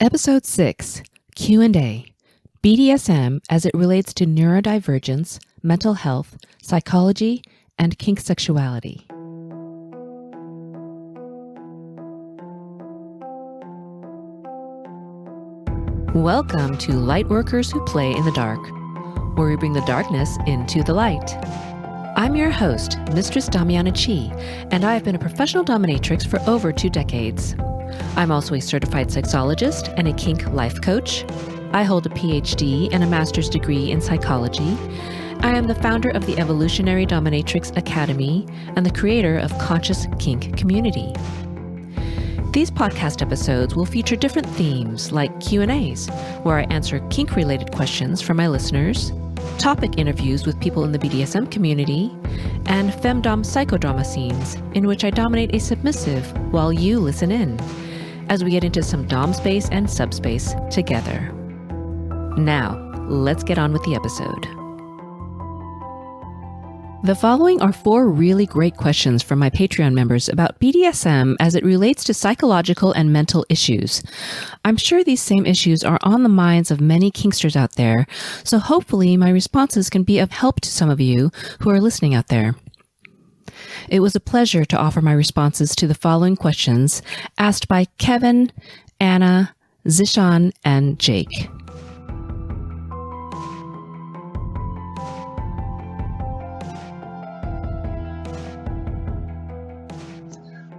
Episode 6, Q&A, BDSM as it relates to neurodivergence, mental health, psychology, and Kinksexuality. Welcome to Lightworkers Who Play in the Dark, where we bring the darkness into the light. I'm your host, Mistress Damiana, and I have been a professional dominatrix for over 2 decades. I'm also a certified sexologist and a kink life coach. I hold a Ph.D. and a master's degree in psychology. I am the founder of the Evolutionary Dominatrix Academy and the creator of Conscious Kink Community. These podcast episodes will feature different themes like Q&As, where I answer kink-related questions from my listeners, topic interviews with people in the BDSM community, and femdom psychodrama scenes in which I dominate a submissive while you listen in, as we get into some dom space and subspace together. Now, let's get on with the episode. The following are 4 really great questions from my Patreon members about BDSM as it relates to psychological and mental issues. I'm sure these same issues are on the minds of many kinksters out there, so hopefully my responses can be of help to some of you who are listening out there. It was a pleasure to offer my responses to the following questions asked by Kevin, Anna, Zishan, and Jake.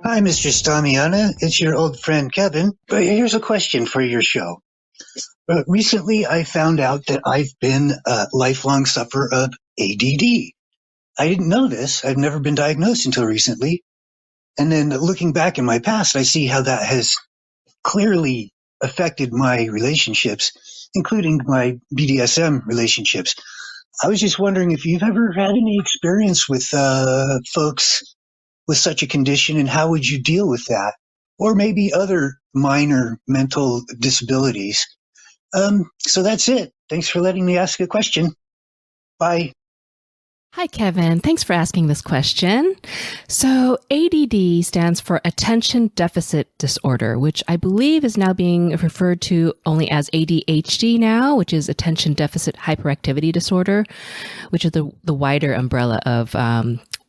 Hi, Mistress Damiana. It's your old friend Kevin. But here's a question for your show. Recently, I found out that I've been a lifelong sufferer of ADD. I didn't know this. I've never been diagnosed until recently. And then looking back in my past, I see how that has clearly affected my relationships, including my BDSM relationships. I was just wondering if you've ever had any experience with folks with such a condition, and how would you deal with that? Or maybe other minor mental disabilities. So that's it. Thanks for letting me ask a question. Bye. Hi, Kevin. Thanks for asking this question. So ADD stands for Attention Deficit Disorder, which I believe is now being referred to only as ADHD now, which is Attention Deficit Hyperactivity Disorder, which is the wider umbrella of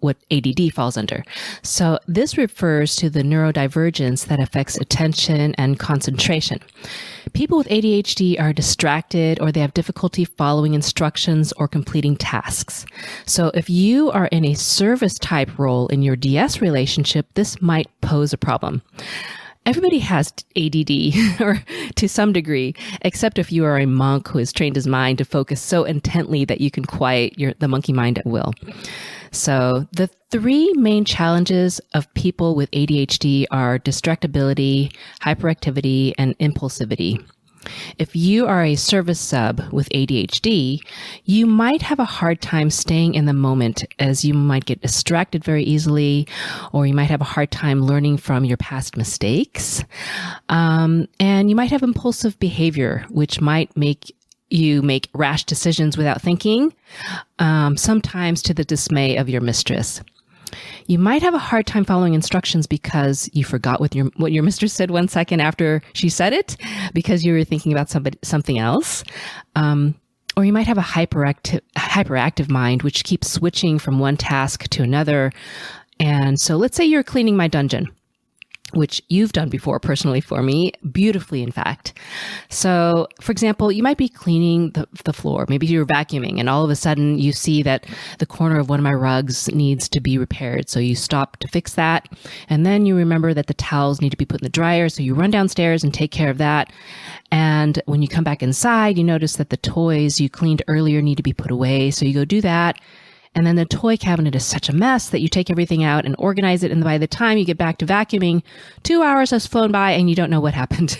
what ADD falls under. So this refers to the neurodivergence that affects attention and concentration. People with ADHD are distracted, or they have difficulty following instructions or completing tasks. So if you are in a service type role in your DS relationship, this might pose a problem. Everybody has ADD, or to some degree, except if you are a monk who has trained his mind to focus so intently that you can quiet the monkey mind at will. So the 3 main challenges of people with ADHD are distractibility, hyperactivity, and impulsivity. If you are a service sub with ADHD, you might have a hard time staying in the moment, as you might get distracted very easily, or you might have a hard time learning from your past mistakes. And you might have impulsive behavior, which might make you make rash decisions without thinking, sometimes to the dismay of your mistress. You might have a hard time following instructions because you forgot what your mistress said 1 second after she said it, because you were thinking about something else. Or you might have a hyperactive mind, which keeps switching from one task to another. And so let's say you're cleaning my dungeon, which you've done before personally for me, beautifully in fact. So for example, you might be cleaning the floor. Maybe you're vacuuming and all of a sudden you see that the corner of one of my rugs needs to be repaired. So you stop to fix that. And then you remember that the towels need to be put in the dryer. So you run downstairs and take care of that. And when you come back inside, you notice that the toys you cleaned earlier need to be put away. So you go do that. And then the toy cabinet is such a mess that you take everything out and organize it. And by the time you get back to vacuuming, 2 hours has flown by and you don't know what happened.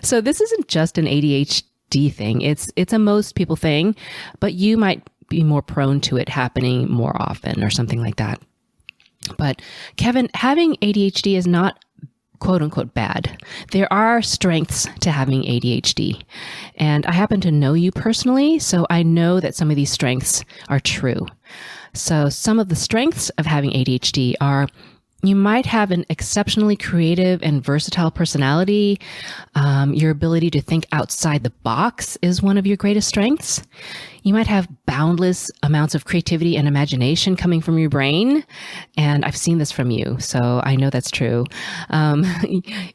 So this isn't just an ADHD thing. It's a most people thing, but you might be more prone to it happening more often or something like that. But Kevin, having ADHD is not quote unquote bad. There are strengths to having ADHD. And I happen to know you personally, so I know that some of these strengths are true. So some of the strengths of having ADHD are You might have an exceptionally creative and versatile personality. Your ability to think outside the box is one of your greatest strengths. You might have boundless amounts of creativity and imagination coming from your brain. And I've seen this from you, so I know that's true.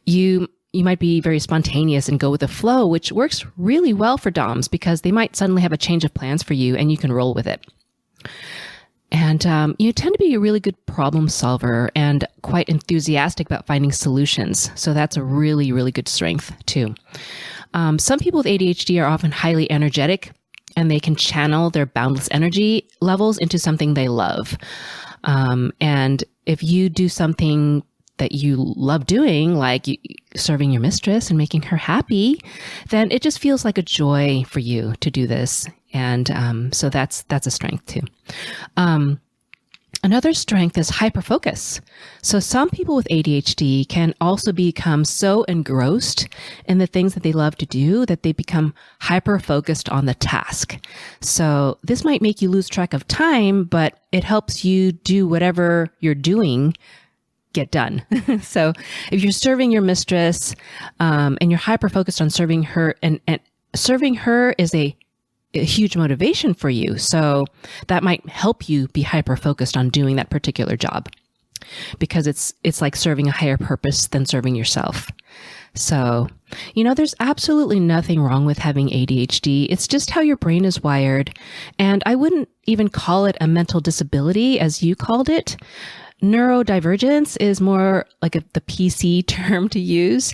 You might be very spontaneous and go with the flow, which works really well for DOMs because they might suddenly have a change of plans for you and you can roll with it. And you tend to be a really good problem solver and quite enthusiastic about finding solutions. So that's a really, really good strength too. Some people with ADHD are often highly energetic and they can channel their boundless energy levels into something they love. And if you do something that you love doing, like serving your mistress and making her happy, then it just feels like a joy for you to do this. And so that's a strength too. Another strength is hyperfocus. So some people with ADHD can also become so engrossed in the things that they love to do that they become hyper-focused on the task. So this might make you lose track of time, but it helps you do whatever you're doing get done. So if you're serving your mistress and you're hyper-focused on serving her, and serving her is a huge motivation for you. So that might help you be hyper-focused on doing that particular job because it's like serving a higher purpose than serving yourself. So, there's absolutely nothing wrong with having ADHD. It's just how your brain is wired. And I wouldn't even call it a mental disability as you called it. Neurodivergence is more like the PC term to use.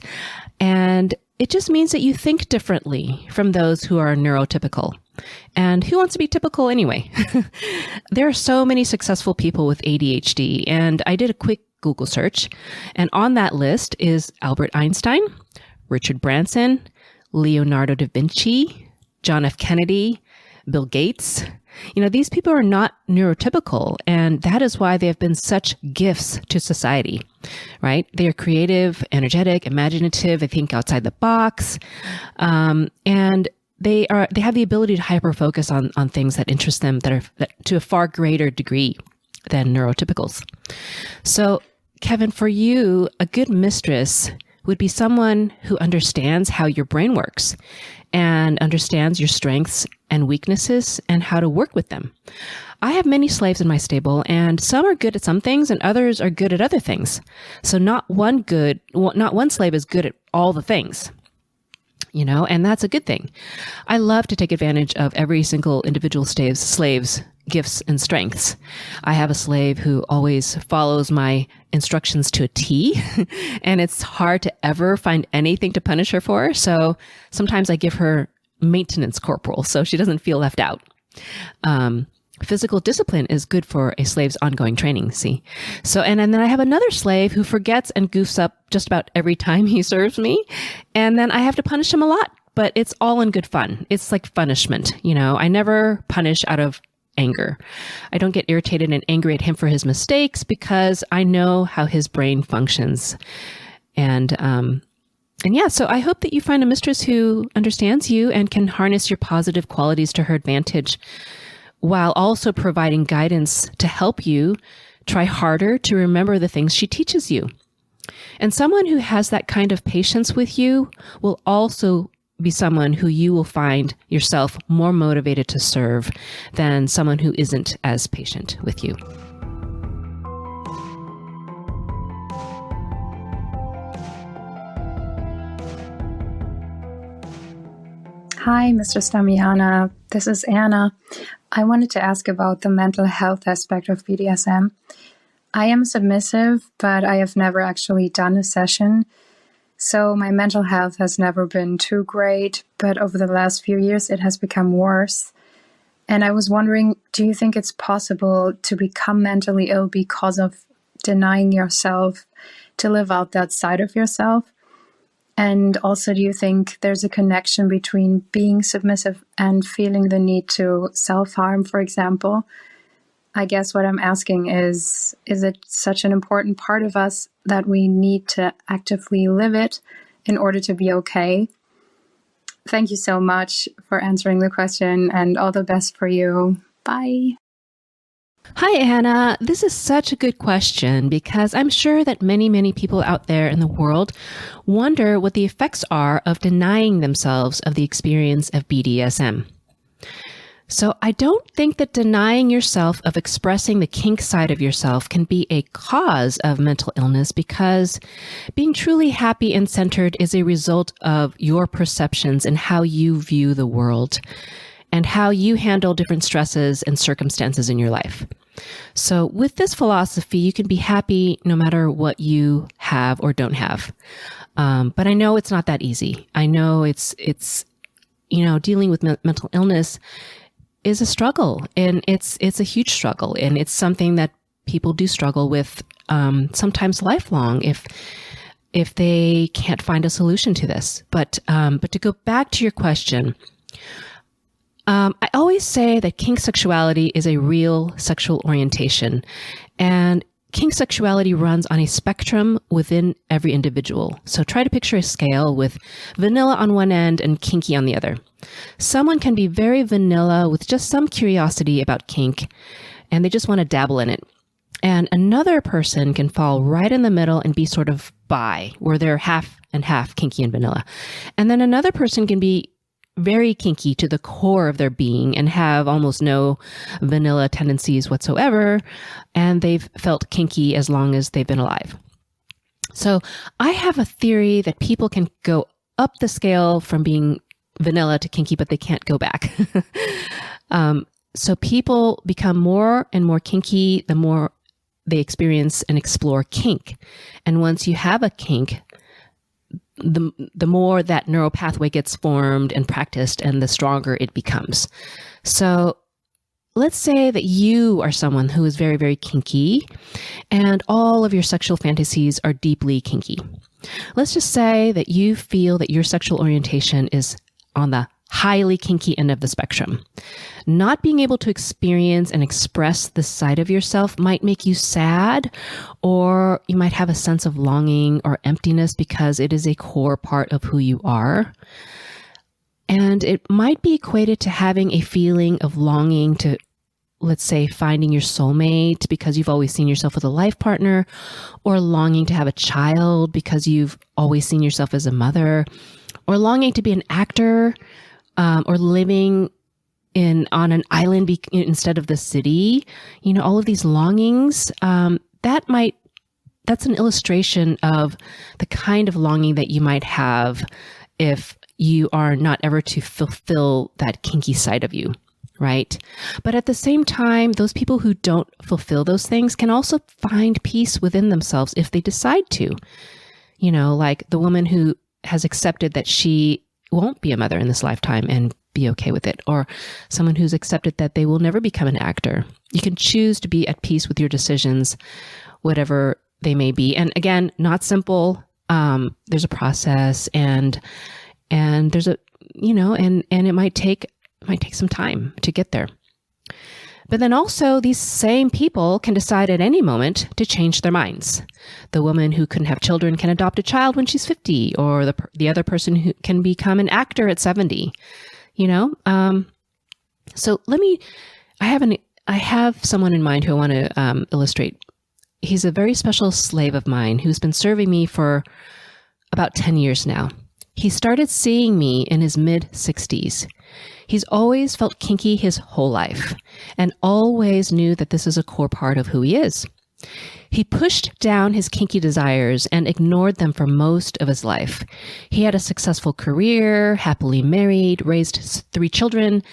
And it just means that you think differently from those who are neurotypical. And who wants to be typical anyway? There are so many successful people with ADHD, and I did a quick Google search, and on that list is Albert Einstein, Richard Branson, Leonardo da Vinci, John F. Kennedy, Bill Gates. These people are not neurotypical, and that is why they have been such gifts to society, right? They are creative, energetic, imaginative, they think outside the box, and they have the ability to hyper-focus on things that interest them that to a far greater degree than neurotypicals. So, Kevin, for you, a good mistress would be someone who understands how your brain works and understands your strengths and weaknesses and how to work with them. I have many slaves in my stable, and some are good at some things and others are good at other things. So not one slave is good at all the things. And that's a good thing. I love to take advantage of every single individual slave's gifts and strengths. I have a slave who always follows my instructions to a T, and it's hard to ever find anything to punish her for. So sometimes I give her maintenance corporal so she doesn't feel left out. Physical discipline is good for a slave's ongoing training, see? So, and then I have another slave who forgets and goofs up just about every time he serves me. And then I have to punish him a lot, but it's all in good fun. It's like punishment, I never punish out of anger. I don't get irritated and angry at him for his mistakes because I know how his brain functions. And yeah, so I hope that you find a mistress who understands you and can harness your positive qualities to her advantage, while also providing guidance to help you try harder to remember the things she teaches you. And someone who has that kind of patience with you will also be someone who you will find yourself more motivated to serve than someone who isn't as patient with you. Hi, Mistress Damiana. This is Anna. I wanted to ask about the mental health aspect of BDSM. I am submissive, but I have never actually done a session. So my mental health has never been too great, but over the last few years it has become worse. And I was wondering, do you think it's possible to become mentally ill because of denying yourself to live out that side of yourself? And also, do you think there's a connection between being submissive and feeling the need to self-harm, for example? I guess what I'm asking is it such an important part of us that we need to actively live it in order to be okay? Thank you so much for answering the question, and all the best for you. Bye. Hi, Anna. This is such a good question because I'm sure that many, many people out there in the world wonder what the effects are of denying themselves of the experience of BDSM. So I don't think that denying yourself of expressing the kink side of yourself can be a cause of mental illness, because being truly happy and centered is a result of your perceptions and how you view the world and how you handle different stresses and circumstances in your life. So with this philosophy, you can be happy no matter what you have or don't have. But I know it's not that easy. I know it's dealing with mental illness is a struggle, and it's a huge struggle, and it's something that people do struggle with, sometimes lifelong if they can't find a solution to this. But to go back to your question, I always say that Kinksexuality is a real sexual orientation, and Kinksexuality runs on a spectrum within every individual. So try to picture a scale with vanilla on one end and kinky on the other. Someone can be very vanilla with just some curiosity about kink, and they just want to dabble in it. And another person can fall right in the middle and be sort of bi, where they're half and half kinky and vanilla. And then another person can be very kinky to the core of their being and have almost no vanilla tendencies whatsoever, and they've felt kinky as long as they've been alive. So I have a theory that people can go up the scale from being vanilla to kinky, but they can't go back. So people become more and more kinky the more they experience and explore kink. And once you have a kink, the more that neural pathway gets formed and practiced, and the stronger it becomes. So let's say that you are someone who is very, very kinky, and all of your sexual fantasies are deeply kinky. Let's just say that you feel that your sexual orientation is on the highly kinky end of the spectrum. Not being able to experience and express this side of yourself might make you sad, or you might have a sense of longing or emptiness because it is a core part of who you are. And it might be equated to having a feeling of longing to, let's say, finding your soulmate because you've always seen yourself with a life partner, or longing to have a child because you've always seen yourself as a mother, or longing to be an actor, or living on an island instead of the city. All of these longings, that's an illustration of the kind of longing that you might have if you are not ever to fulfill that kinky side of you, right? But at the same time, those people who don't fulfill those things can also find peace within themselves if they decide to. Like the woman who has accepted that she won't be a mother in this lifetime and be okay with it, or someone who's accepted that they will never become an actor. You can choose to be at peace with your decisions, whatever they may be. And again, not simple. There's a process, and there's a, and it might take some time to get there. But then also, these same people can decide at any moment to change their minds. The woman who couldn't have children can adopt a child when she's 50, or the other person who can become an actor at 70. So I have someone in mind who I want to illustrate. He's a very special slave of mine who's been serving me for about 10 years now. He started seeing me in his mid-60s. He's always felt kinky his whole life, and always knew that this is a core part of who he is. He pushed down his kinky desires and ignored them for most of his life. He had a successful career, happily married, raised 3 children,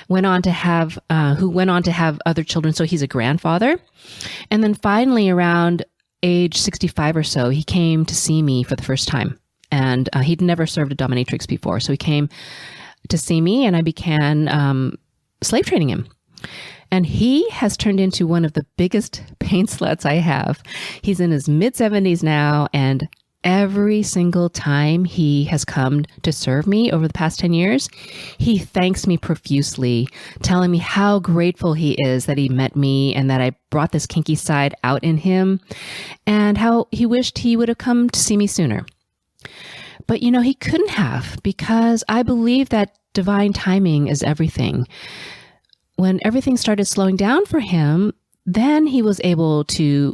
went on to have other children, so he's a grandfather. And then finally, around age 65 or so, he came to see me for the first time. And he'd never served a dominatrix before, so he came to see me, and I began slave training him. And he has turned into one of the biggest pain sluts I have. He's in his mid-70s now, and every single time he has come to serve me over the past 10 years, he thanks me profusely, telling me how grateful he is that he met me and that I brought this kinky side out in him, and how he wished he would have come to see me sooner. But he couldn't have, because I believe that divine timing is everything. When everything started slowing down for him, then he was able to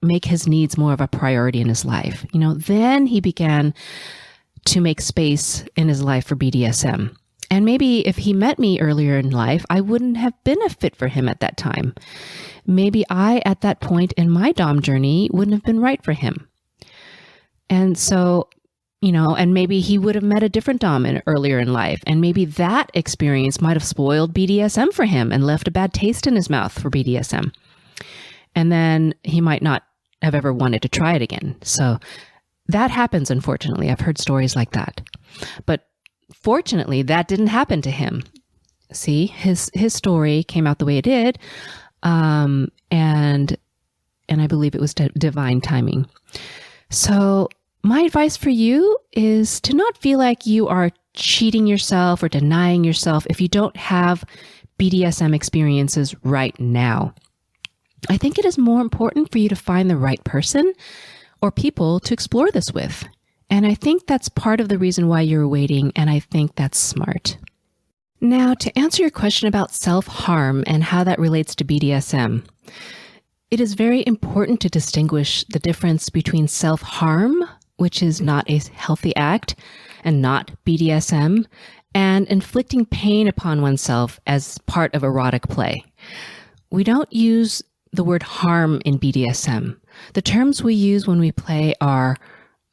make his needs more of a priority in his life. Then he began to make space in his life for BDSM. And maybe if he met me earlier in life, I wouldn't have been a fit for him at that time. Maybe I, at that point in my dom journey, wouldn't have been right for him. And so, and maybe he would have met a different dom earlier in life. And maybe that experience might have spoiled BDSM for him and left a bad taste in his mouth for BDSM. And then he might not have ever wanted to try it again. So that happens, unfortunately. I've heard stories like that. But fortunately, that didn't happen to him. See, his story came out the way it did. And I believe it was divine timing. So my advice for you is to not feel like you are cheating yourself or denying yourself if you don't have BDSM experiences right now. I think it is more important for you to find the right person or people to explore this with. And I think that's part of the reason why you're waiting, and I think that's smart. Now, to answer your question about self-harm and how that relates to BDSM, it is very important to distinguish the difference between self-harm, which is not a healthy act and not BDSM, and inflicting pain upon oneself as part of erotic play. We don't use the word harm in BDSM. The terms we use when we play are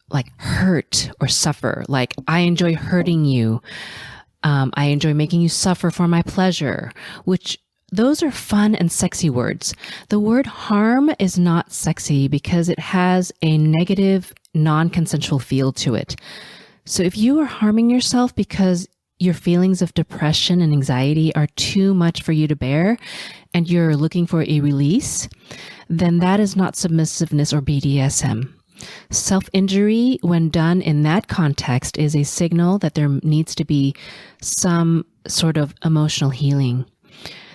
like hurt or suffer, like I enjoy hurting you. I enjoy making you suffer for my pleasure, which those are fun and sexy words. The word harm is not sexy because it has a negative, non-consensual feel to it. So if you are harming yourself because your feelings of depression and anxiety are too much for you to bear, and you're looking for a release, then that is not submissiveness or BDSM. Self-injury, when done in that context, is a signal that there needs to be some sort of emotional healing.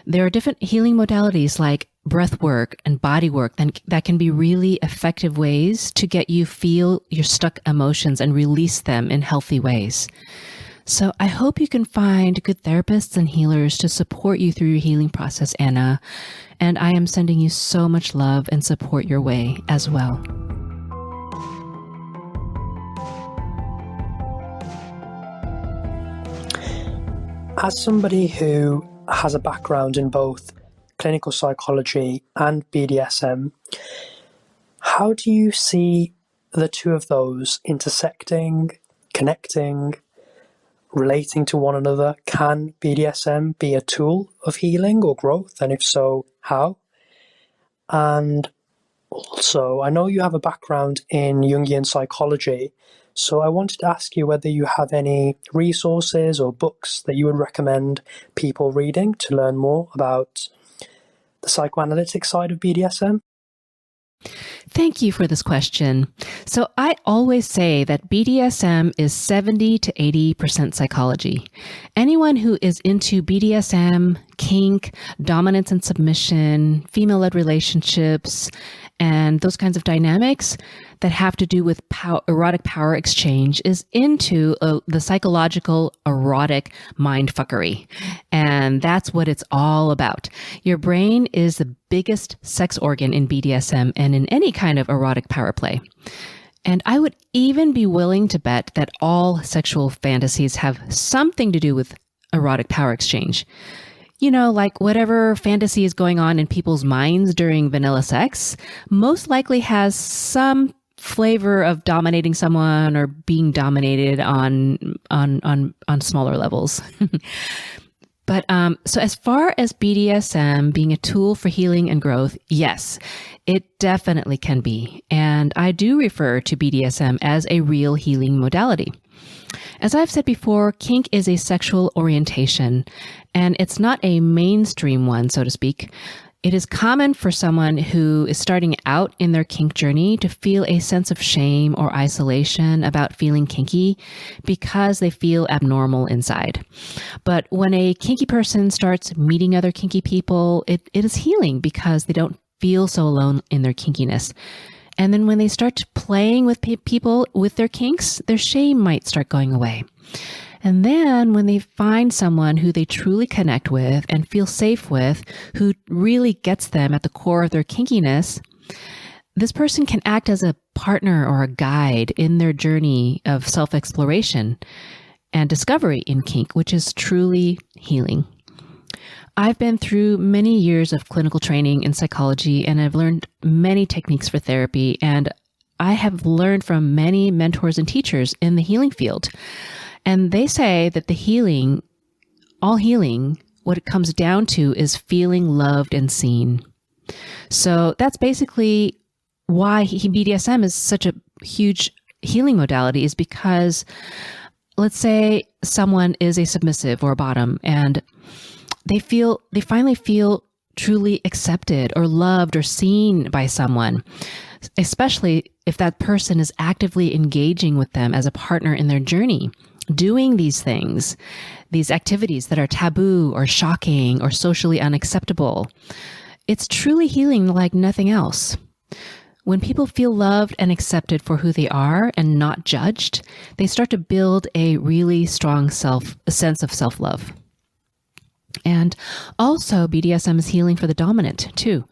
There are different healing modalities like breath work and body work that can be really effective ways to get you feel your stuck emotions and release them in healthy ways. So I hope you can find good therapists and healers to support you through your healing process, Anna. And I am sending you so much love and support your way as well. As somebody who has a background in both clinical psychology and BDSM, how do you see the two of those intersecting, connecting, relating to one another? Can BDSM be a tool of healing or growth? And if so, how? And also, I know you have a background in Jungian psychology, so I wanted to ask you whether you have any resources or books that you would recommend people reading to learn more about the psychoanalytic side of BDSM? Thank you for this question. So I always say that BDSM is 70 to 80% psychology. Anyone who is into BDSM, kink, dominance and submission, female-led relationships, and those kinds of dynamics that have to do with erotic power exchange is into the psychological erotic mindfuckery. And that's what it's all about. Your brain is the biggest sex organ in BDSM and in any kind of erotic power play. And I would even be willing to bet that all sexual fantasies have something to do with erotic power exchange. You know, like whatever fantasy is going on in people's minds during vanilla sex most likely has some flavor of dominating someone or being dominated on smaller levels. But so as far as BDSM being a tool for healing and growth, yes, it definitely can be. And I do refer to BDSM as a real healing modality. As I've said before, kink is a sexual orientation, and it's not a mainstream one, so to speak. It is common for someone who is starting out in their kink journey to feel a sense of shame or isolation about feeling kinky because they feel abnormal inside. But when a kinky person starts meeting other kinky people, it is healing because they don't feel so alone in their kinkiness. And then when they start playing with people with their kinks, their shame might start going away. And then when they find someone who they truly connect with and feel safe with, who really gets them at the core of their kinkiness, this person can act as a partner or a guide in their journey of self-exploration and discovery in kink, which is truly healing. I've been through many years of clinical training in psychology, and I've learned many techniques for therapy, and I have learned from many mentors and teachers in the healing field. And they say that all healing, what it comes down to is feeling loved and seen. So that's basically why BDSM is such a huge healing modality, is because let's say someone is a submissive or a bottom, and they finally feel truly accepted or loved or seen by someone, especially if that person is actively engaging with them as a partner in their journey, doing these things, these activities that are taboo or shocking or socially unacceptable. It's truly healing like nothing else. When people feel loved and accepted for who they are and not judged, they start to build a really strong sense of self-love. And also BDSM is healing for the dominant too.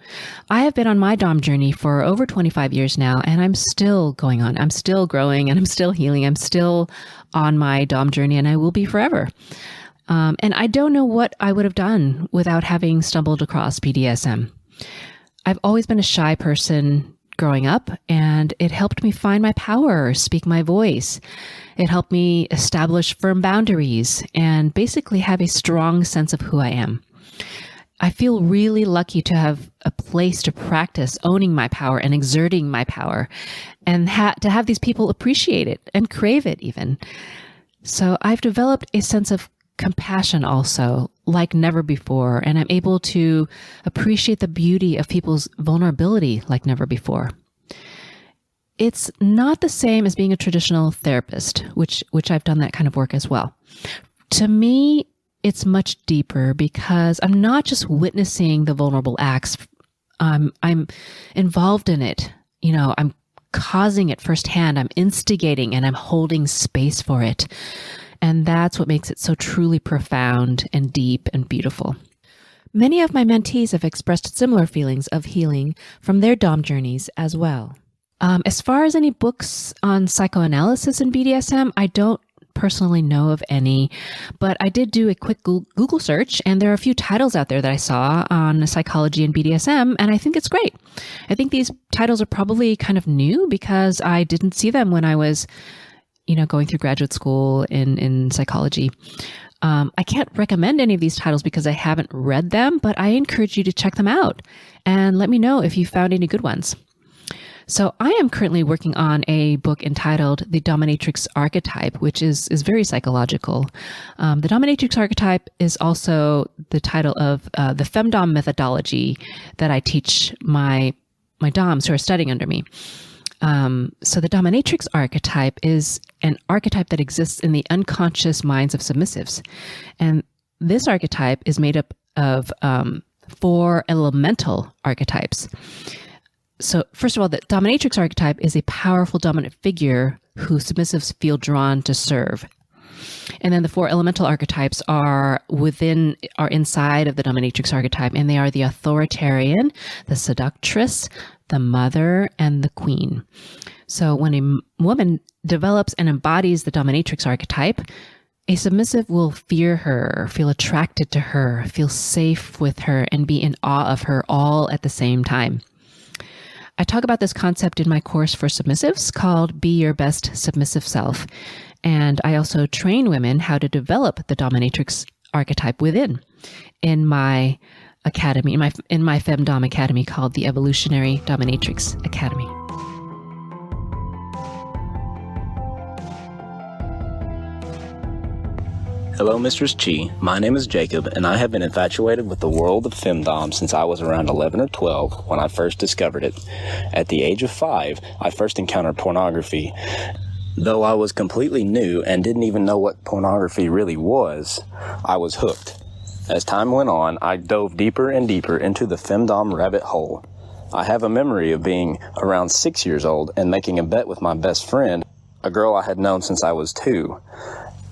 I have been on my dom journey for over 25 years now, and I'm still going on. I'm still growing and I'm still healing. I'm still on my dom journey, and I will be forever. And I don't know what I would have done without having stumbled across BDSM. I've always been a shy person growing up, and it helped me find my power, speak my voice. It helped me establish firm boundaries and basically have a strong sense of who I am. I feel really lucky to have a place to practice owning my power and exerting my power, and to have these people appreciate it and crave it even. So I've developed a sense of compassion also like never before, and I'm able to appreciate the beauty of people's vulnerability like never before. It's not the same as being a traditional therapist, which I've done that kind of work as well. To me, it's much deeper because I'm not just witnessing the vulnerable acts. I'm involved in it. I'm causing it firsthand. I'm instigating and I'm holding space for it. And that's what makes it so truly profound and deep and beautiful. Many of my mentees have expressed similar feelings of healing from their dom journeys as well. As far as any books on psychoanalysis and BDSM, I don't personally know of any, but I did do a quick Google search, and there are a few titles out there that I saw on psychology and BDSM, and I think it's great. I think these titles are probably kind of new because I didn't see them when I was going through graduate school in psychology. I can't recommend any of these titles because I haven't read them, but I encourage you to check them out and let me know if you found any good ones. So I am currently working on a book entitled The Dominatrix Archetype, which is very psychological. The Dominatrix Archetype is also the title of the femdom methodology that I teach my doms who are studying under me. So the dominatrix archetype is an archetype that exists in the unconscious minds of submissives. And this archetype is made up of 4 elemental archetypes. So first of all, the dominatrix archetype is a powerful dominant figure who submissives feel drawn to serve. And then the 4 elemental archetypes are inside of the dominatrix archetype, and they are the authoritarian, the seductress, the mother, and the queen. So when a woman develops and embodies the dominatrix archetype, a submissive will fear her, feel attracted to her, feel safe with her, and be in awe of her all at the same time. I talk about this concept in my course for submissives called Be Your Best Submissive Self. And I also train women how to develop the dominatrix archetype within in my academy, in my Femdom Academy called the Evolutionary Dominatrix Academy. Hello, Mistress Chi. My name is Jacob, and I have been infatuated with the world of femdom since I was around 11 or 12 when I first discovered it. At the age of 5, I first encountered pornography. Though I was completely new and didn't even know what pornography really was, I was hooked. As time went on, I dove deeper and deeper into the femdom rabbit hole. I have a memory of being around 6 years old and making a bet with my best friend, a girl I had known since I was 2.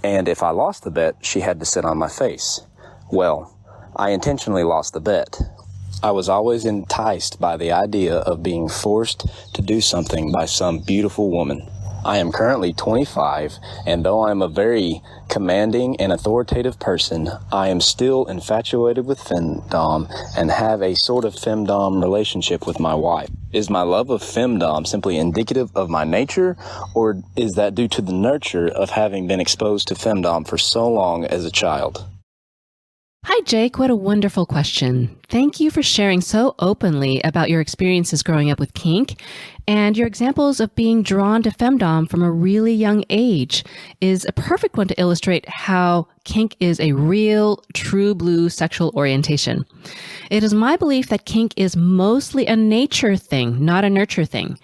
And if I lost the bet, she had to sit on my face. Well, I intentionally lost the bet. I was always enticed by the idea of being forced to do something by some beautiful woman. I am currently 25, and though I am a very commanding and authoritative person, I am still infatuated with femdom and have a sort of femdom relationship with my wife. Is my love of femdom simply indicative of my nature, or is that due to the nurture of having been exposed to femdom for so long as a child? Hi, Jake. What a wonderful question. Thank you for sharing so openly about your experiences growing up with kink, and your examples of being drawn to femdom from a really young age is a perfect one to illustrate how kink is a real, true blue sexual orientation. It is my belief that kink is mostly a nature thing, not a nurture thing.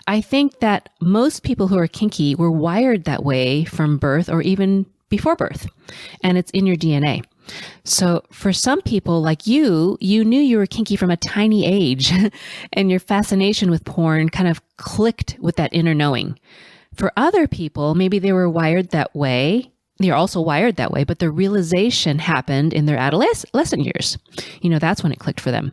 I think that most people who are kinky were wired that way from birth or even before birth, and it's in your DNA. So for some people like you knew you were kinky from a tiny age and your fascination with porn kind of clicked with that inner knowing. For other people, maybe they were wired that way. They're also wired that way, but the realization happened in their adolescent years. That's when it clicked for them.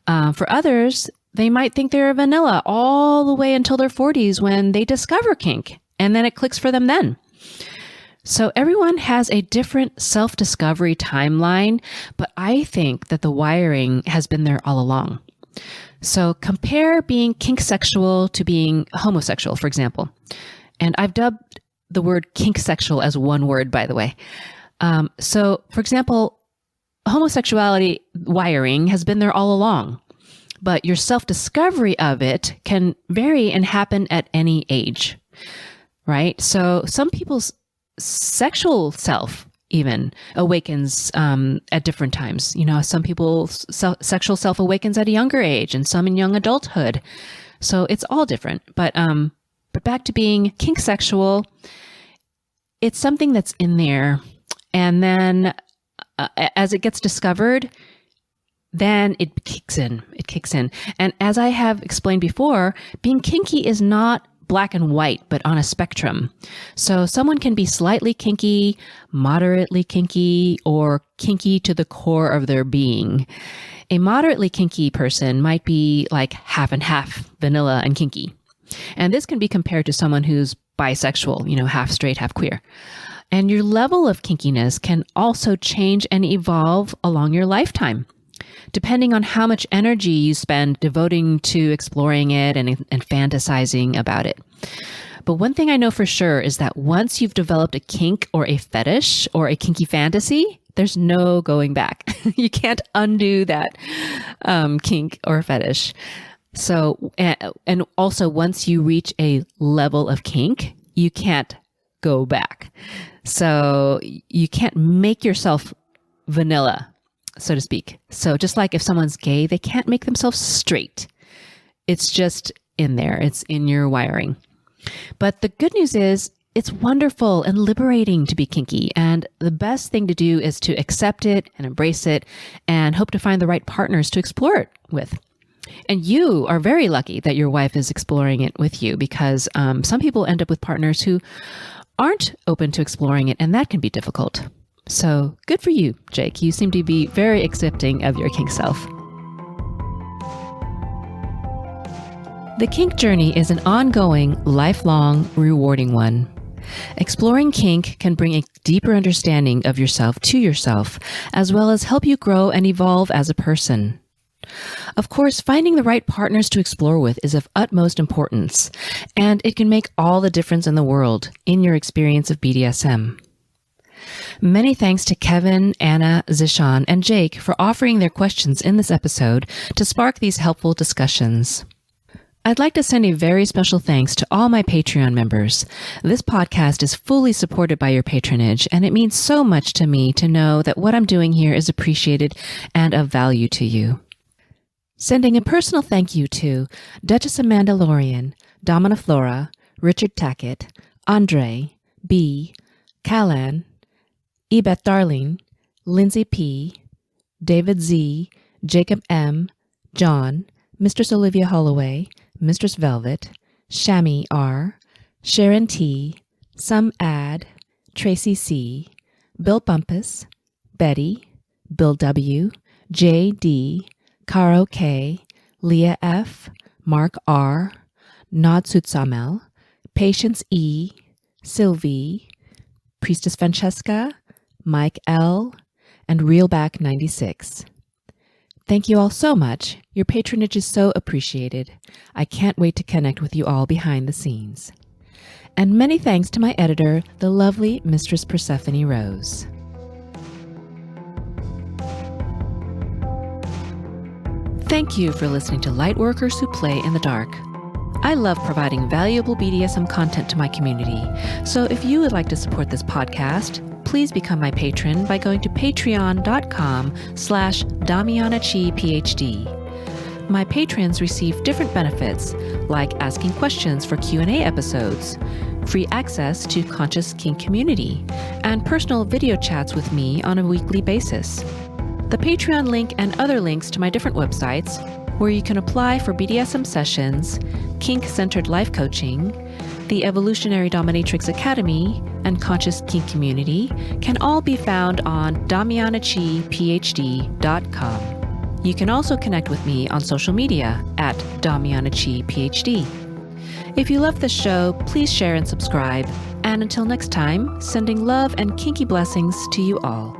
For others, they might think they're vanilla all the way until their 40s when they discover kink, and then it clicks for them then. So everyone has a different self-discovery timeline, but I think that the wiring has been there all along. So compare being kinksexual to being homosexual, for example. And I've dubbed the word kinksexual as one word, by the way. So for example, homosexuality wiring has been there all along, but your self-discovery of it can vary and happen at any age, right? So some people's sexual self even awakens at different times. Some people's sexual self awakens at a younger age and some in young adulthood. So it's all different. But back to being kinksexual, it's something that's in there. And then as it gets discovered, then it kicks in. And as I have explained before, being kinky is not black and white, but on a spectrum. So someone can be slightly kinky, moderately kinky, or kinky to the core of their being. A moderately kinky person might be like half and half, vanilla and kinky. And this can be compared to someone who's bisexual, half straight, half queer. And your level of kinkiness can also change and evolve along your lifetime, depending on how much energy you spend devoting to exploring it and fantasizing about it. But one thing I know for sure is that once you've developed a kink or a fetish or a kinky fantasy, there's no going back. You can't undo that kink or fetish. So, and also once you reach a level of kink, you can't go back. So you can't make yourself vanilla, so to speak. So just like if someone's gay, they can't make themselves straight. It's just in there. It's in your wiring. But the good news is it's wonderful and liberating to be kinky. And the best thing to do is to accept it and embrace it and hope to find the right partners to explore it with. And you are very lucky that your wife is exploring it with you, because some people end up with partners who aren't open to exploring it, and that can be difficult. So good for you, Jake. You seem to be very accepting of your kink self. The kink journey is an ongoing, lifelong, rewarding one. Exploring kink can bring a deeper understanding of yourself to yourself, as well as help you grow and evolve as a person. Of course, finding the right partners to explore with is of utmost importance, and it can make all the difference in the world in your experience of BDSM. Many thanks to Kevin, Anna, Zishan, and Jake for offering their questions in this episode to spark these helpful discussions. I'd like to send a very special thanks to all my Patreon members. This podcast is fully supported by your patronage, and it means so much to me to know that what I'm doing here is appreciated and of value to you. Sending a personal thank you to Duchess Amanda Lorian, Domina Flora, Richard Tackett, Andre, B, Callan, Ebeth Darling, Lindsay P, David Z, Jacob M, John, Mistress Olivia Holloway, Mistress Velvet, Shami R, Sharon T, Some Ad, Tracy C., Bill Bumpus, Betty, Bill W., J.D., Caro K., Leah F., Mark R., Nadsut Samel, Patience E., Sylvie, Priestess Francesca, Mike L., and Reelback 96. Thank you all so much. Your patronage is so appreciated. I can't wait to connect with you all behind the scenes. And many thanks to my editor, the lovely Mistress Persephone Rose. Thank you for listening to Lightworkers Who Play in the Dark. I love providing valuable BDSM content to my community, so if you would like to support this podcast, please become my patron by going to patreon.com/DamianaChi Ph.D. My patrons receive different benefits, like asking questions for Q&A episodes, free access to Conscious Kink community, and personal video chats with me on a weekly basis. The Patreon link and other links to my different websites, where you can apply for BDSM sessions, kink-centered life coaching, the Evolutionary Dominatrix Academy, and Conscious Kink Community, can all be found on DamianaChiPhD.com. You can also connect with me on social media at DamianaChiPhD. If you love this show, please share and subscribe. And until next time, sending love and kinky blessings to you all.